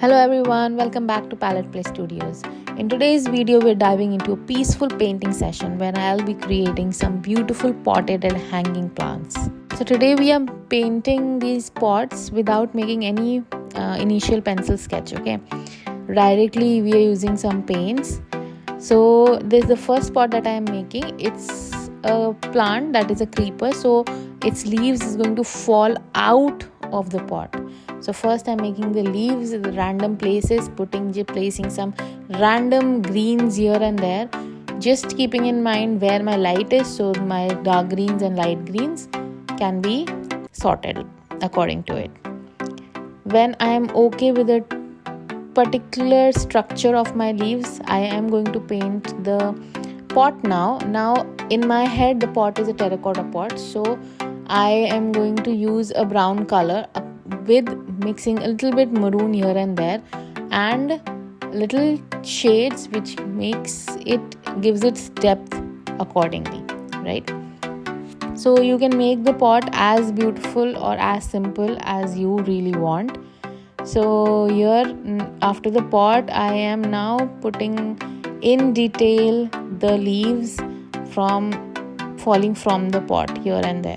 Hello everyone, welcome back to PalettePlay Studios. In today's video, we're diving into a peaceful painting session where I'll be creating some beautiful potted and hanging plants. So today we are painting these pots without making any initial pencil sketch, okay? Directly we are using some paints. So this is the first pot that I am making. It's a plant that is a creeper, so its leaves is going to fall out of the pot. So first I'm making the leaves in the random places, placing some random greens here and there, just keeping in mind where my light is, so my dark greens and light greens can be sorted according to it. When I am okay with the particular structure of my leaves, I am going to paint the pot now. Now in my head the pot is a terracotta pot, so I am going to use a brown color with mixing a little bit maroon here and there and little shades which gives its depth accordingly, right? So you can make the pot as beautiful or as simple as you really want. So here after the pot, I am now putting in detail the leaves from falling from the pot here and there.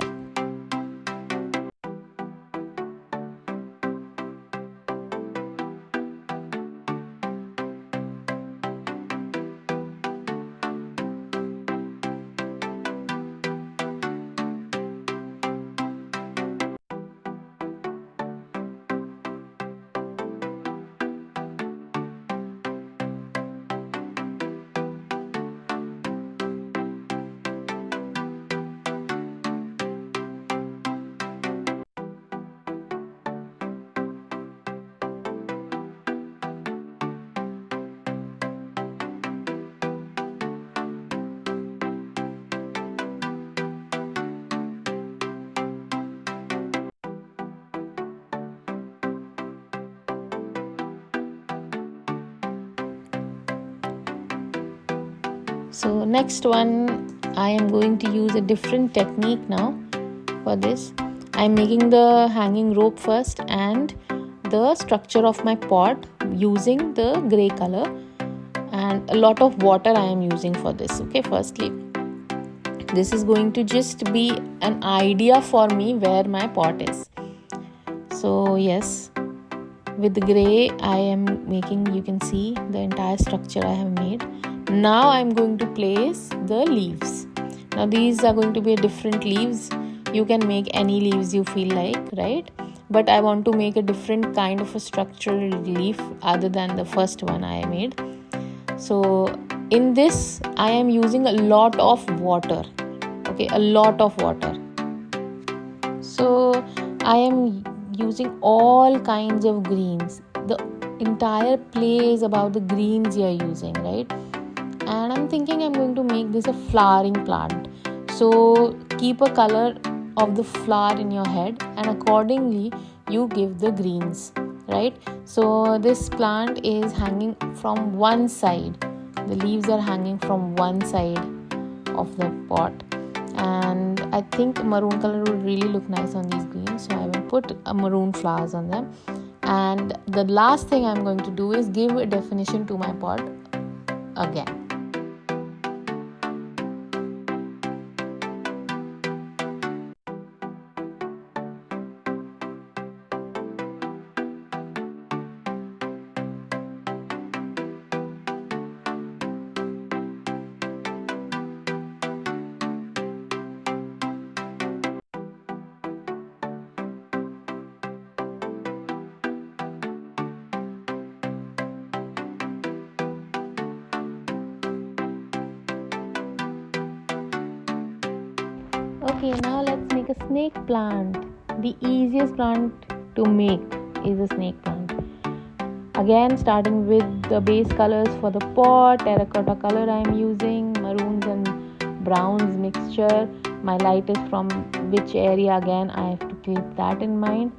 So next one, I am going to use a different technique now for this. I am making the hanging rope first and the structure of my pot using the grey color, and a lot of water I am using for this. Okay, firstly, this is going to just be an idea for me where my pot is. So yes, with the grey I am making, you can see the entire structure I have made. Now I'm going to place the leaves. Now these are going to be different leaves. You can make any leaves you feel like, right? But I want to make a different kind of a structural leaf other than the first one I made. So in this I am using a lot of water. Okay, a lot of water. So I am using all kinds of greens. The entire play is about the greens you are using, right? And I'm thinking I'm going to make this a flowering plant. So keep a color of the flower in your head and accordingly you give the greens, right? So this plant is hanging from one side. The leaves are hanging from one side of the pot, and I think maroon color would really look nice on these greens, so I will put a maroon flowers on them. And the last thing I'm going to do is give a definition to my pot again. Okay, now let's make a snake plant. The easiest plant to make is a snake plant. Again, starting with the base colors for the pot, terracotta color I am using, maroons and browns mixture. My light is from which area, again I have to keep that in mind.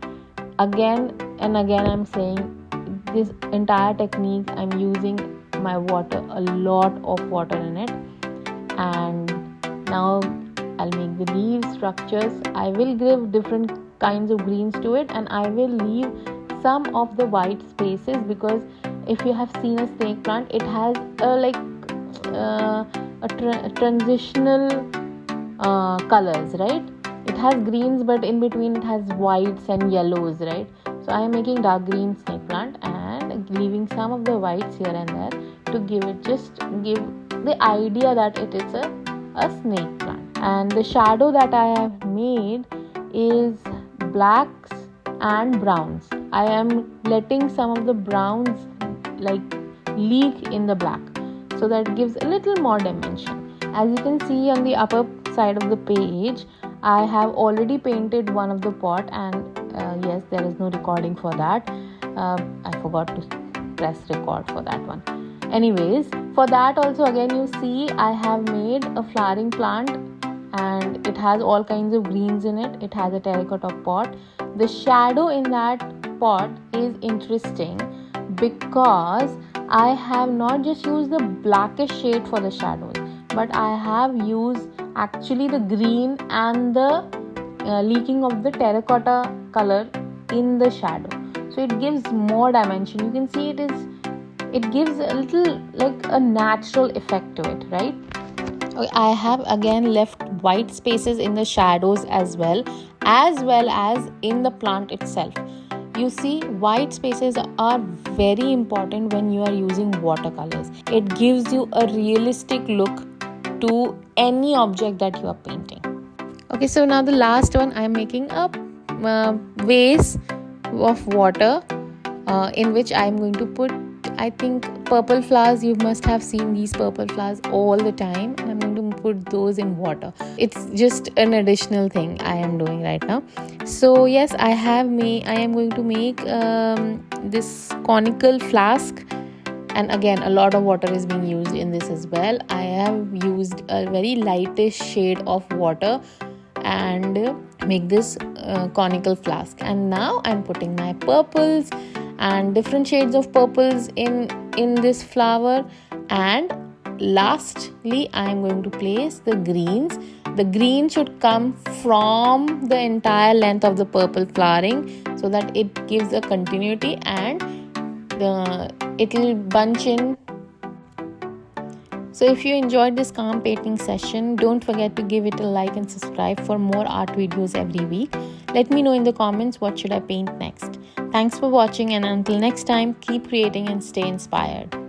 Again and again I'm saying this entire technique I'm using my water, a lot of water in it. And now I'll make the leaf structures. I will give different kinds of greens to it, and I will leave some of the white spaces, because if you have seen a snake plant, it has transitional colors, right? It has greens, but in between it has whites and yellows, right? So I am making dark green snake plant and leaving some of the whites here and there to give the idea that it is a snake plant. And the shadow that I have made is blacks and browns. I am letting some of the browns leak in the black, so that it gives a little more dimension. As you can see on the upper side of the page, I have already painted one of the pot, and yes, there is no recording for that. I forgot to press record for that one. Anyways, for that also, again, you see I have made a flowering plant, and it has all kinds of greens in it. It has a terracotta pot. The shadow in that pot is interesting because I have not just used the blackish shade for the shadows, but I have used actually the green and the leaking of the terracotta color in the shadow. So it gives more dimension. You can see it gives a little a natural effect to it, right? I have again left white spaces in the shadows as well as in the plant itself. You see, white spaces are very important when you are using watercolors. It gives you a realistic look to any object that you are painting. Okay, so now the last one, I am making a vase of water in which I am going to put, I think, purple flowers. You must have seen these purple flowers all the time, and I'm going to put those in water. It's just an additional thing I am doing right now. So yes, I am going to make this conical flask, and again, a lot of water is being used in this as well. I have used a very lightish shade of water and make this conical flask. And now I'm putting my purples and different shades of purples in this flower, and lastly I'm going to place the greens. The green should come from the entire length of the purple flowering, so that it gives a continuity and it will bunch in. So if you enjoyed this calm painting session, don't forget to give it a like and subscribe for more art videos every week. Let me know in the comments what should I paint next. Thanks for watching, and until next time, keep creating and stay inspired.